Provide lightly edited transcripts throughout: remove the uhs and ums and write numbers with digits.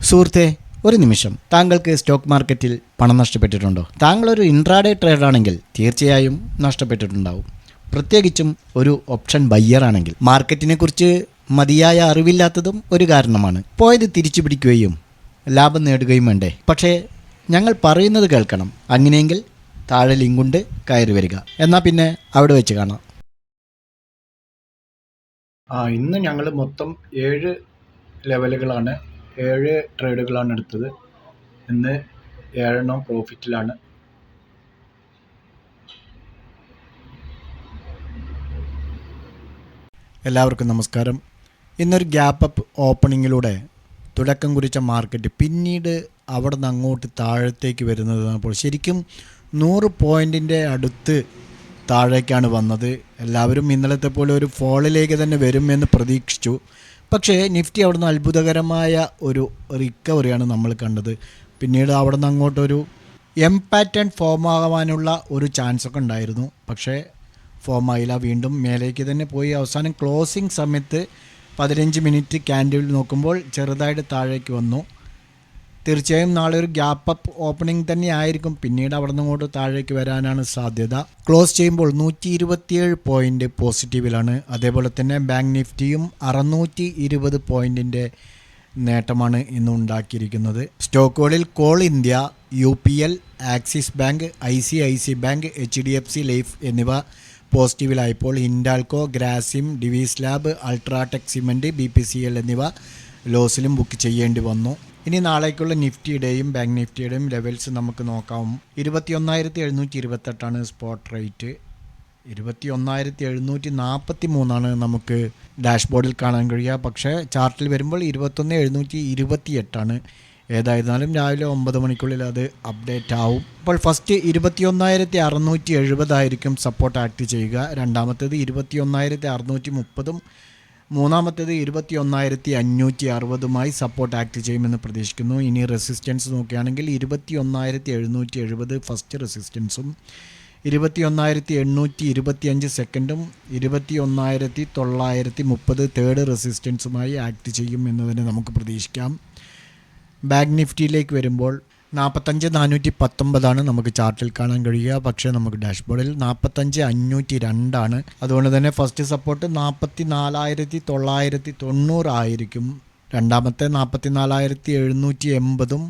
സുഹൃത്തെ, ഒരു നിമിഷം. താങ്കൾക്ക് സ്റ്റോക്ക് മാർക്കറ്റിൽ പണം നഷ്ടപ്പെട്ടിട്ടുണ്ടോ? താങ്കൾ ഒരു ഇൻട്രാഡേ ട്രേഡർ ആണെങ്കിൽ തീർച്ചയായും നഷ്ടപ്പെട്ടിട്ടുണ്ടാവും. പ്രത്യേകിച്ചും ഒരു ഓപ്ഷൻ ബയ്യർ ആണെങ്കിൽ. മാർക്കറ്റിനെ കുറിച്ച് മതിയായ അറിവില്ലാത്തതും ഒരു കാരണമാണ്. പോയത് തിരിച്ചു പിടിക്കുകയും ലാഭം നേടുകയും വേണ്ടേ? പക്ഷേ ഞങ്ങൾ പറയുന്നത് കേൾക്കണം. അങ്ങനെയെങ്കിൽ താഴെ ലിങ്കുണ്ട്, കയറി വരിക. എന്നാൽ പിന്നെ അവിടെ വെച്ച് കാണാം. ഇന്ന് ഞങ്ങൾ മൊത്തം 7 ലെവലുകളാണ് 7 ട്രേഡുകളാണ് എടുത്തത്. ഇന്ന് 7 പ്രോഫിറ്റിലാണ്. എല്ലാവർക്കും നമസ്കാരം. ഇന്നൊരു ഗ്യാപ്പ് അപ്പ് ഓപ്പണിങ്ങിലൂടെ തുടക്കം കുറിച്ച മാർക്കറ്റ് പിന്നീട് അവിടെ നിന്ന് അങ്ങോട്ട് താഴത്തേക്ക് വരുന്നത് ശരിക്കും 100 പോയിൻറ്റിൻ്റെ അടുത്ത് താഴേക്കാണ് വന്നത്. എല്ലാവരും ഇന്നലത്തെ പോലെ ഒരു ഫോളിലേക്ക് തന്നെ വരുമെന്ന് പ്രതീക്ഷിച്ചു. പക്ഷേ നിഫ്റ്റി അവിടുന്ന് അത്ഭുതകരമായ ഒരു റിക്കവറിയാണ് നമ്മൾ കണ്ടത്. പിന്നീട് അവിടെ നിന്ന് അങ്ങോട്ടൊരു എം പാറ്റേൺ ഫോം ആകാനുള്ള ഒരു ചാൻസ് ഒക്കെ ഉണ്ടായിരുന്നു. പക്ഷേ ഫോം ആയില്ല. വീണ്ടും മേലേക്ക് തന്നെ പോയി. അവസാനം ക്ലോസിംഗ് സമയത്ത് 15 മിനിറ്റ് ക്യാൻഡിൽ നോക്കുമ്പോൾ ചെറുതായിട്ട് താഴേക്ക് വന്നു. തീർച്ചയായും നാളെ ഒരു ഗ്യാപ്പ് അപ്പ് ഓപ്പണിംഗ് തന്നെ ആയിരിക്കും. പിന്നീട് അവിടെ നിന്ന് ഇങ്ങോട്ട് താഴേക്ക് വരാനാണ് സാധ്യത. ക്ലോസ് ചെയ്യുമ്പോൾ 127 പോയിൻ്റ് പോസിറ്റീവിലാണ്. അതേപോലെ തന്നെ ബാങ്ക് നിഫ്റ്റിയും 620 പോയിൻറ്റിൻ്റെ നേട്ടമാണ് ഇന്ന് ഉണ്ടാക്കിയിരിക്കുന്നത്. സ്റ്റോക്കുകളിൽ coal India, UPL, Axis bank, ICICI bank, HDFC life എന്നിവ പോസിറ്റീവിലായപ്പോൾ Hindalco, Grasim, Divi's lab, UltraTech cement, BPCL എന്നിവ ലോസിലും ബുക്ക് ചെയ്യേണ്ടി വന്നു. ഇനി നാളേക്കുള്ള നിഫ്റ്റിയുടെയും ബാങ്ക് നിഫ്റ്റിയുടെയും ലെവൽസ് നമുക്ക് നോക്കാം. 21,728 സ്പോട്ട് റേറ്റ്. 21,743 നമുക്ക് ഡാഷ്ബോർഡിൽ കാണാൻ കഴിയുക. പക്ഷേ ചാർട്ടിൽ വരുമ്പോൾ 21,728. ഏതായിരുന്നാലും രാവിലെ 9 മണിക്കുള്ളിൽ അത് അപ്ഡേറ്റ് ആവും. അപ്പോൾ ഫസ്റ്റ് 21,670 ആയിരിക്കും സപ്പോർട്ട് ആക്ട് ചെയ്യുക. രണ്ടാമത്തേത് 21,630, മൂന്നാമത്തേത് 21,560 സപ്പോർട്ട് ആക്ട് ചെയ്യുമെന്ന് പ്രതീക്ഷിക്കുന്നു. ഇനി റെസിസ്റ്റൻസ് നോക്കുകയാണെങ്കിൽ 21,770 ഫസ്റ്റ് റെസിസ്റ്റൻസും 21,825 സെക്കൻഡും 21,930 തേർഡ് റെസിസ്റ്റൻസുമായി ആക്ട് ചെയ്യും എന്ന് തന്നെ നമുക്ക് പ്രതീക്ഷിക്കാം. ബാങ്ക് നിഫ്റ്റിയിലേക്ക് വരുമ്പോൾ 45,419 നമുക്ക് ചാർട്ടിൽ കാണാൻ കഴിയുക. പക്ഷേ നമുക്ക് ഡാഷ്ബോർഡിൽ 45,502. അതുകൊണ്ട് തന്നെ ഫസ്റ്റ് സപ്പോർട്ട് 44,990 ആയിരിക്കും. രണ്ടാമത്തെ 44,780,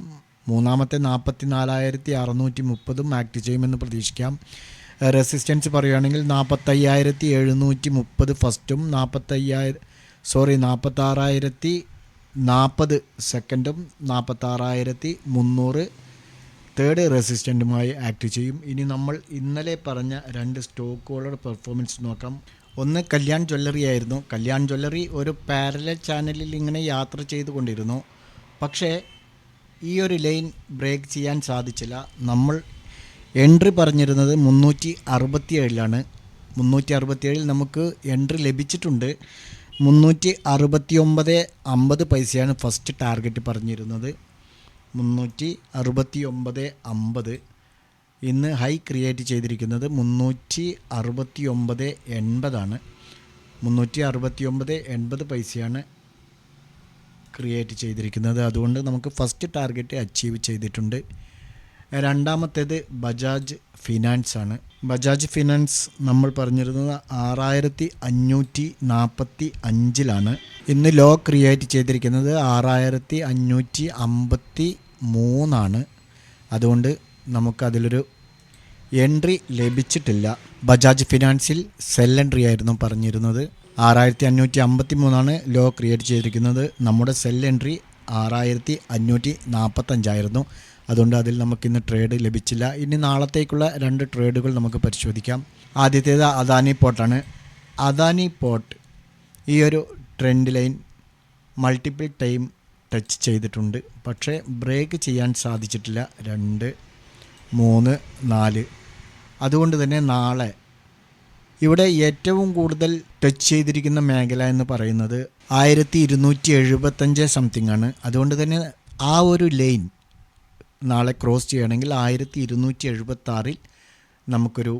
മൂന്നാമത്തെ 44,630 ആക്ട് ചെയ്യുമെന്ന് പ്രതീക്ഷിക്കാം. റെസിസ്റ്റൻസ് പറയുകയാണെങ്കിൽ 45,730 ഫസ്റ്റും 46,040 സെക്കൻഡും 46,300 തേർഡ് റെസിസ്റ്റൻറ്റുമായി ആക്ട് ചെയ്യും. ഇനി നമ്മൾ ഇന്നലെ പറഞ്ഞ 2 സ്റ്റോക്കുകളുടെ പെർഫോമൻസ് നോക്കാം. ഒന്ന് കല്യാൺ ജ്വല്ലറി ആയിരുന്നു. കല്യാൺ ജ്വല്ലറി ഒരു പാരലൽ ചാനലിൽ ഇങ്ങനെ യാത്ര ചെയ്തുകൊണ്ടിരുന്നു. പക്ഷേ ഈ ഒരു ലൈൻ ബ്രേക്ക് ചെയ്യാൻ സാധിച്ചില്ല. നമ്മൾ എൻട്രി പറഞ്ഞിരുന്നത് 367 367 നമുക്ക് എൻട്രി ലഭിച്ചിട്ടുണ്ട്. 369.50 ഫസ്റ്റ് ടാർഗറ്റ് പറഞ്ഞിരുന്നത്. 369.50. ഇന്ന് ഹൈ ക്രിയേറ്റ് ചെയ്തിരിക്കുന്നത് 369.80. 369.80 ക്രിയേറ്റ് ചെയ്തിരിക്കുന്നത്. അതുകൊണ്ട് നമുക്ക് ഫസ്റ്റ് ടാർഗറ്റ് അച്ചീവ് ചെയ്തിട്ടുണ്ട്. രണ്ടാമത്തേത് ബജാജ് ഫിനാൻസ് ആണ്. ബജാജ് ഫിനാൻസ് നമ്മൾ പറഞ്ഞിരുന്നത് 6,545. ഇന്ന് ലോ ക്രിയേറ്റ് ചെയ്തിരിക്കുന്നത് 6,553. അതുകൊണ്ട് നമുക്കതിലൊരു എൻട്രി ലഭിച്ചിട്ടില്ല. ബജാജ് ഫിനാൻസിൽ സെൽ എൻട്രി ആയിരുന്നു പറഞ്ഞിരുന്നത്. 6,553 ലോ ക്രിയേറ്റ് ചെയ്തിരിക്കുന്നത്. നമ്മുടെ സെൽ എൻട്രി 6,545. അതുകൊണ്ട് അതിൽ നമുക്കിന്ന് ട്രേഡ് ലഭിച്ചില്ല. ഇനി നാളത്തേക്കുള്ള 2 ട്രേഡുകൾ നമുക്ക് പരിശോധിക്കാം. ആദ്യത്തേത് അദാനി പോർട്ടാണ്. അദാനി പോർട്ട് ഈ ഒരു trend line multiple time touch ചെയ്തിട്ടുണ്ട്. പക്ഷേ ബ്രേക്ക് ചെയ്യാൻ സാധിച്ചിട്ടില്ല. 2, 3, 4. അതുകൊണ്ട് തന്നെ നാളെ ഇവിടെ ഏറ്റവും കൂടുതൽ ടച്ച് ചെയ്തിരിക്കുന്ന മേഖല എന്ന് പറയുന്നത് 1,275 സംതിങ് ആണ്. അതുകൊണ്ട് തന്നെ ആ ഒരു ലൈൻ നാളെ ക്രോസ് ചെയ്യുകയാണെങ്കിൽ 1,276 നമുക്കൊരു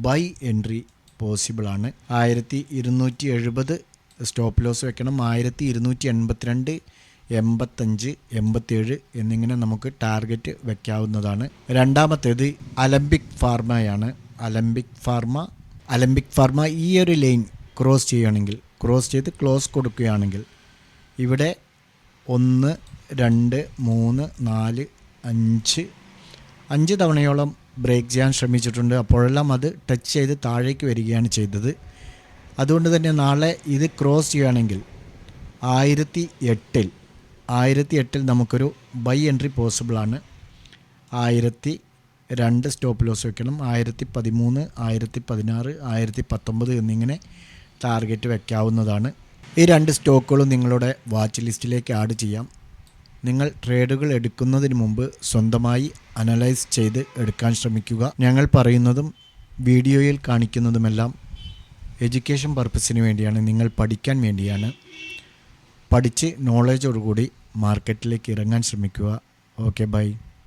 ബൈ എൻട്രി പോസിബിളാണ്. 1,270 സ്റ്റോപ്പ് ലോസ് വെക്കണം. 1,282 85, 87 എന്നിങ്ങനെ നമുക്ക് ടാർഗറ്റ് വെക്കാവുന്നതാണ്. രണ്ടാമത്തേത് അലംബിക് ഫാർമയാണ്. അലംബിക് ഫാർമ ഈ ഒരു ലൈൻ ക്രോസ് ചെയ്ത് ക്ലോസ് കൊടുക്കുകയാണെങ്കിൽ ഇവിടെ 1, 2, 3, 4, 5 തവണയോളം ബ്രേക്ക് ചെയ്യാൻ ശ്രമിച്ചിട്ടുണ്ട്. അപ്പോഴെല്ലാം അത് ടച്ച് ചെയ്ത് താഴേക്ക് വരികയാണ് ചെയ്തത്. അതുകൊണ്ട് തന്നെ നാളെ ഇത് ക്രോസ് ചെയ്യുകയാണെങ്കിൽ 1008 നമുക്കൊരു ബൈ എൻട്രി പോസിബിളാണ്. 1002 സ്റ്റോപ്പ് ലോസ് വെക്കണം. 1013, 1016, 1019 എന്നിങ്ങനെ ടാർഗറ്റ് വെക്കാവുന്നതാണ്. ഈ 2 സ്റ്റോക്കുകളും നിങ്ങളുടെ വാച്ച് ലിസ്റ്റിലേക്ക് ആഡ് ചെയ്യാം. നിങ്ങൾ ട്രേഡുകൾ എടുക്കുന്നതിന് മുമ്പ് സ്വന്തമായി അനലൈസ് ചെയ്ത് എടുക്കാൻ ശ്രമിക്കുക. ഞങ്ങൾ പറയുന്നതും വീഡിയോയിൽ കാണിക്കുന്നതുമെല്ലാം എഡ്യൂക്കേഷൻ പർപ്പസിന് വേണ്ടിയാണ്, നിങ്ങൾ പഠിക്കാൻ വേണ്ടിയാണ്. പഠിച്ച് നോളജോടുകൂടി മാർക്കറ്റിലേക്ക് ഇറങ്ങാൻ ശ്രമിക്കുക. Okay, by.